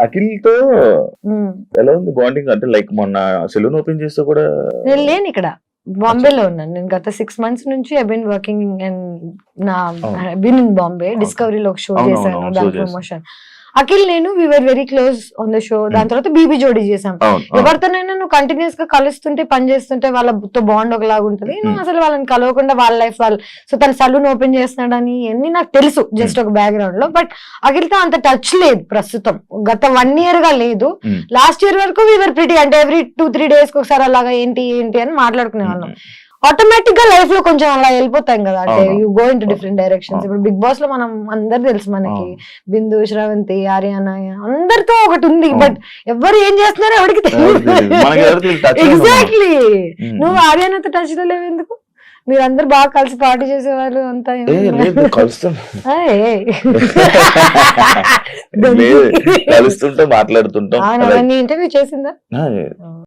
అఖిల్ తో ఎలా ఉంది బాండింగ్? అంటే లైక్ మొన్న సెలూన్ ఓపెన్ చేస్తే కూడా నేను లేను ఇక్కడ, బాంబేలో ఉన్నాను. నేను గత 6 months నుంచి ఐ బీన్ వర్కింగ్ అండ్ నా బీన్ ఇన్ బాంబే. డిస్కవరీలో ఒక షో చేశాను, దాని ప్రమోషన్. అఖిల్ నేను we were very close on the show. దాని తర్వాత బీబీ జోడీ చేసాం. ఎవరితోనైనా నువ్వు కంటిన్యూస్ గా కలుస్తుంటే పని చేస్తుంటే వాళ్ళతో బాండ్ ఒకలాగా ఉంటుంది. నువ్వు అసలు వాళ్ళని కలవకుండా వాళ్ళ లైఫ్ వాళ్ళు, సో తన సలూన్ ఓపెన్ చేస్తున్నాడని అన్ని నాకు తెలుసు జస్ట్ ఒక బ్యాక్గ్రౌండ్ లో. బట్ అఖిల్తో అంత టచ్ లేదు ప్రస్తుతం, గత 1 year గా లేదు. లాస్ట్ ఇయర్ వరకు వి వర్ ప్రిటీ, అంటే ఎవ్రీ 2-3 days ఒకసారి అలాగా ఏంటి అని మాట్లాడుకునే వాళ్ళం. ఆటోమేటిక్ గా లైఫ్ లో కొంచెం అలా వెళ్ళిపోతాం కదా, అంటే you go in to different directions. ఇప్పుడు బిగ్ బాస్ లో మనం అందరు తెలుసు మనకి, బిందు, శ్రవంతి, ఆర్యానా అందరితో ఒకటి ఉంది. బట్ ఎవరు ఏం చేస్తున్నారో ఎవరికి తెలియదు. ఎగ్జాక్ట్లీ. నువ్వు ఆర్యానాతో టచ్ లో లేవు ఎందుకు? మీరందరూ బాగా కలిసి పార్టీ చేసేవాళ్ళు అంతా. కలుస్తుంటే మాట్లాడుతుంటాం. ఇంటర్వ్యూ చేసిందా?